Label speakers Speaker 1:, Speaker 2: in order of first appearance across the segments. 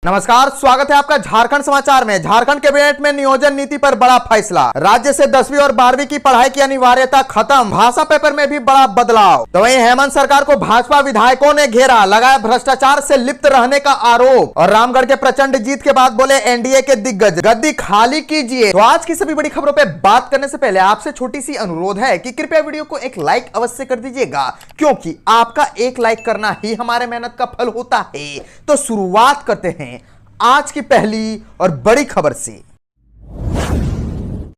Speaker 1: नमस्कार, स्वागत है आपका झारखंड समाचार में। झारखंड कैबिनेट में नियोजन नीति पर बड़ा फैसला। राज्य से 10वीं और 12वीं की पढ़ाई की अनिवार्यता खत्म। भाषा पेपर में भी बड़ा बदलाव। तो वहीं हेमंत सरकार को भाजपा विधायकों ने घेरा, लगाया भ्रष्टाचार से लिप्त रहने का आरोप। और रामगढ़ के प्रचंड जीत के बाद बोले एनडीए के दिग्गज, गद्दी खाली कीजिए। तो आज की सभी बड़ी खबरों पर बात करने से पहले आपसे छोटी सी अनुरोध है कि कृपया वीडियो को एक लाइक अवश्य कर दीजिएगा, क्योंकि आपका एक लाइक करना ही हमारे मेहनत का फल होता है। तो शुरुआत करते हैं आज की पहली और बड़ी खबर से।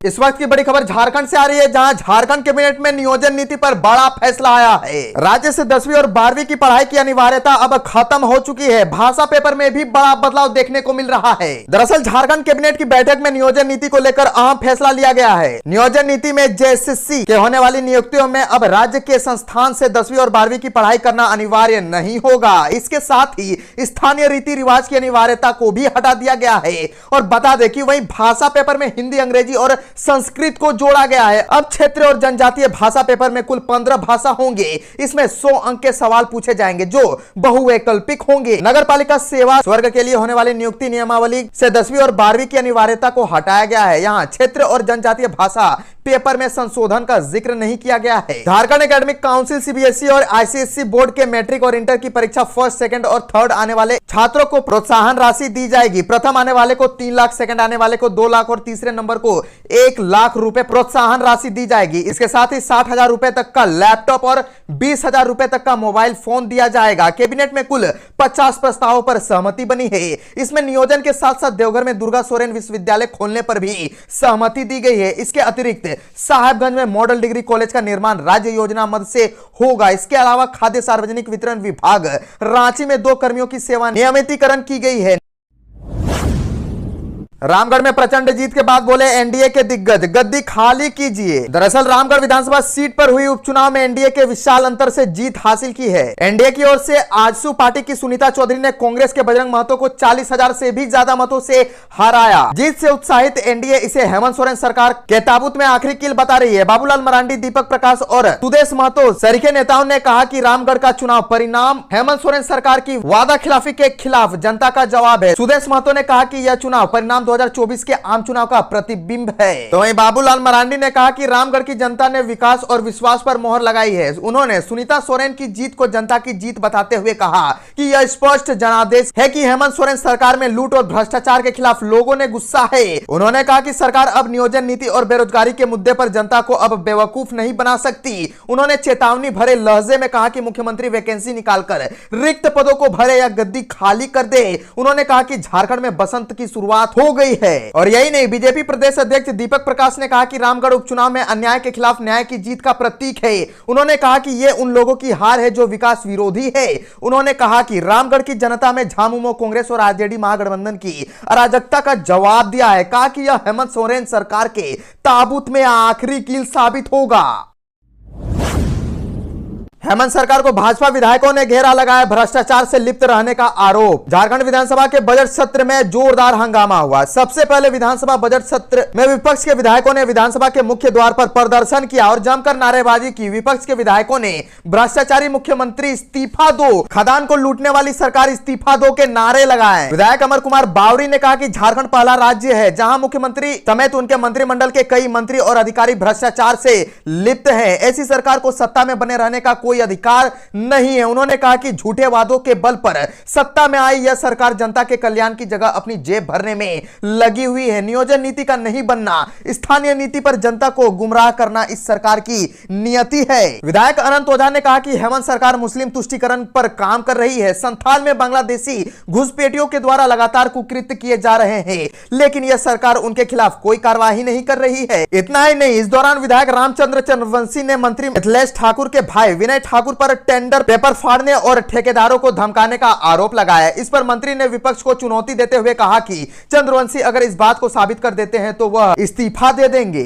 Speaker 1: इस वक्त की बड़ी खबर झारखंड से आ रही है, जहां झारखंड कैबिनेट में नियोजन नीति पर बड़ा फैसला आया है। राज्य से 10वीं और 12वीं की पढ़ाई की अनिवार्यता अब खत्म हो चुकी है। भाषा पेपर में भी बड़ा बदलाव देखने को मिल रहा है। दरअसल झारखंड कैबिनेट की बैठक में नियोजन नीति को लेकर अहम फैसला लिया गया है। नियोजन नीति में जेएसएससी के होने वाली नियुक्तियों में अब राज्य के संस्थान से 10वीं और 12वीं की पढ़ाई करना अनिवार्य नहीं होगा। इसके साथ ही स्थानीय रीति रिवाज की अनिवार्यता को भी हटा दिया गया है। और बता दें कि वही भाषा पेपर में हिंदी, अंग्रेजी और संस्कृत को जोड़ा गया है। अब क्षेत्रीय और जनजातीय भाषा पेपर में कुल 15 भाषा होंगे। इसमें 100 अंक के सवाल पूछे जाएंगे जो बहुवैकल्पिक होंगे। नगर पालिका सेवा स्वर्ग के लिए होने वाली नियुक्ति नियमावली से 10वीं और 12वीं की अनिवार्यता को हटाया गया है। यहाँ क्षेत्र और जनजातीय भाषा पेपर में संशोधन का जिक्र नहीं किया गया है। झारखंड एकेडमिक काउंसिल सीबीएसई और आईसीएसई बोर्ड के मैट्रिक और इंटर की परीक्षा फर्स्ट, सेकंड और थर्ड आने वाले छात्रों को प्रोत्साहन राशि दी जाएगी। प्रथम आने वाले को 3 लाख, सेकंड आने वाले को 2 लाख और तीसरे नंबर को 1 लाख रुपए प्रोत्साहन राशि दी जाएगी। इसके साथ ही 60,000 रुपए तक का लैपटॉप और 20,000 रुपए तक का मोबाइल फोन दिया जाएगा। कैबिनेट में कुल 50 प्रस्तावों पर सहमति बनी है। इसमें नियोजन के साथ साथ देवघर में दुर्गा सोरेन विश्वविद्यालय खोलने पर भी सहमति दी गई है। इसके अतिरिक्त साहेबगंज में मॉडल डिग्री कॉलेज का निर्माण राज्य योजना मद से होगा। इसके अलावा खाद्य सार्वजनिक वितरण विभाग रांची में 2 कर्मियों की सेवा नियमितीकरण की गई है। रामगढ़ में प्रचंड जीत के बाद बोले एनडीए के दिग्गज, गद्दी खाली कीजिए। दरअसल रामगढ़ विधानसभा सीट पर हुई उपचुनाव में एनडीए के विशाल अंतर से जीत हासिल की है। एनडीए की ओर से आजसू पार्टी की सुनीता चौधरी ने कांग्रेस के बजरंग महतो को 40,000 से भी ज्यादा मतों से हराया। जीत से उत्साहित एनडीए इसे हेमंत सोरेन सरकार के ताबूत में आखिरी कील बता रही है। बाबूलाल मरांडी, दीपक प्रकाश और सुदेश महतो सरीखे नेताओं ने कहा कि रामगढ़ का चुनाव परिणाम हेमंत सोरेन सरकार की वादा खिलाफी के खिलाफ जनता का जवाब है। सुदेश महतो ने कहा कि यह चुनाव परिणाम 2024 के आम चुनाव का प्रतिबिंब है। तो वहीं बाबूलाल मरांडी ने कहा कि रामगढ़ की जनता ने विकास और विश्वास पर मोहर लगाई है। उन्होंने सुनीता सोरेन की जीत को जनता की जीत बताते हुए कहा कि यह स्पष्ट जनादेश है कि हेमंत सोरेन सरकार में लूट और भ्रष्टाचार के खिलाफ लोगों ने गुस्सा है। उन्होंने कहा कि सरकार अब नियोजन नीति और बेरोजगारी के मुद्दे पर जनता को अब बेवकूफ नहीं बना सकती। उन्होंने चेतावनी भरे लहजे में कहा कि मुख्यमंत्री वैकेंसी निकालकर रिक्त पदों को भरे या गद्दी खाली कर दे। उन्होंने कहा कि झारखंड में बसंत की शुरुआत हो गई है। और यही नहीं, बीजेपी प्रदेश अध्यक्ष दीपक प्रकाश ने कहा कि रामगढ़ उपचुनाव में अन्याय के खिलाफ न्याय की जीत का प्रतीक है। उन्होंने कहा कि यह उन लोगों की हार है जो विकास विरोधी है। उन्होंने कहा कि रामगढ़ की जनता में झामुमो कांग्रेस और आरजेडी महागठबंधन की अराजकता का जवाब दिया है। कहा कि यह हेमंत सोरेन सरकार के ताबूत में आखिरी कील साबित होगा। हेमंत सरकार को भाजपा विधायकों ने घेरा, लगाया भ्रष्टाचार से लिप्त रहने का आरोप। झारखंड विधानसभा के बजट सत्र में जोरदार हंगामा हुआ। सबसे पहले विधानसभा बजट सत्र में विपक्ष के विधायकों ने विधानसभा के मुख्य द्वार पर प्रदर्शन किया और जमकर नारेबाजी की। विपक्ष के विधायकों ने भ्रष्टाचारी मुख्यमंत्री इस्तीफा दो, खदान को लूटने वाली सरकार इस्तीफा दो के नारे लगाए। विधायक अमर कुमार बावरी ने कहा कि झारखंड पहला राज्य है जहां मुख्यमंत्री समेत उनके मंत्रिमंडल के कई मंत्री और अधिकारी भ्रष्टाचार से लिप्त हैं। ऐसी सरकार को सत्ता में बने रहने का कोई अधिकार नहीं है। उन्होंने कहा कि झूठे वादों के बल पर सत्ता में आई यह सरकार जनता के कल्याण की जगह अपनी जेब भरने में लगी हुई है। नियोजन नीति का नहीं बनना, स्थानीय नीति पर जनता को गुमराह करना इस सरकार की नियति है। विधायक अनंत ओझा ने कहा कि हेमंत सरकार मुस्लिम तुष्टीकरण पर काम कर रही है। संथाल में बांग्लादेशी घुसपैठियों के द्वारा लगातार कुकृत्य किए जा रहे हैं, लेकिन यह सरकार उनके खिलाफ कोई कार्रवाई नहीं कर रही है। इतना ही नहीं, इस दौरान विधायक रामचंद्र चंद्रवंशी ने मंत्री मिथिलेश ठाकुर के भाई विनय ठाकुर पर टेंडर पेपर फाड़ने और ठेकेदारों को धमकाने का आरोप लगाया। इस पर मंत्री ने विपक्ष को चुनौती देते हुए कहा कि चंद्रवंशी अगर इस बात को साबित कर देते हैं तो वह इस्तीफा दे देंगे।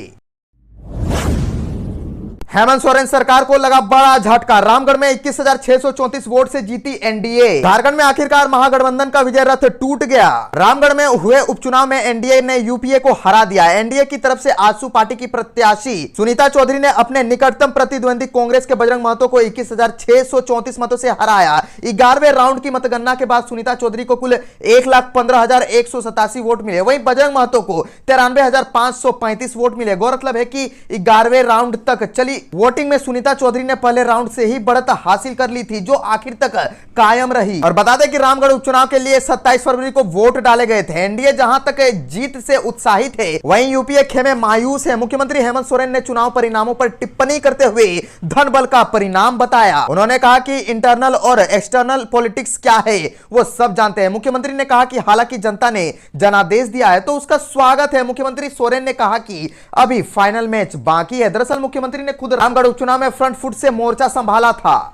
Speaker 1: हेमंत सोरेन सरकार को लगा बड़ा झटका। रामगढ़ में 21,634 वोट से जीती एनडीए। झारखंड में आखिरकार महागठबंधन का विजय रथ टूट गया। रामगढ़ में हुए उपचुनाव में एनडीए ने यूपीए को हरा दिया। एनडीए की तरफ से आजसू पार्टी की प्रत्याशी सुनीता चौधरी ने अपने निकटतम प्रतिद्वंदी कांग्रेस के बजरंग महतो को 21,634 मतों से हराया। 11वें राउंड की मतगणना के बाद सुनीता चौधरी को कुल 1,15,187 वोट मिले। वहीं बजरंग महतो को 93,535 वोट मिले। गौरतलब है कि 11वें राउंड तक चली वोटिंग में सुनीता चौधरी ने पहले राउंड से ही बढ़त हासिल कर ली थी, जो आखिर तक कायम रही। और बता दें कि रामगढ़ उपचुनाव के लिए 27 फरवरी को वोट डाले गए थे। एनडीए जहां तक जीत से उत्साहित है, वहीं यूपीए खेमे मायूस है। मुख्यमंत्री हेमंत सोरेन ने चुनाव परिणामों पर टिप्पणी करते हुए धन बल का परिणाम बताया। उन्होंने कहा कि इंटरनल और एक्सटर्नल पॉलिटिक्स क्या है वो सब जानते हैं। मुख्यमंत्री ने कहा कि हालांकि जनता ने जनादेश दिया है तो उसका स्वागत है। मुख्यमंत्री सोरेन ने कहा कि अभी फाइनल मैच बाकी है। दरअसल मुख्यमंत्री ने खुद रामगढ़ उपचुनाव में फ्रंट फुट से मोर्चा संभाला था।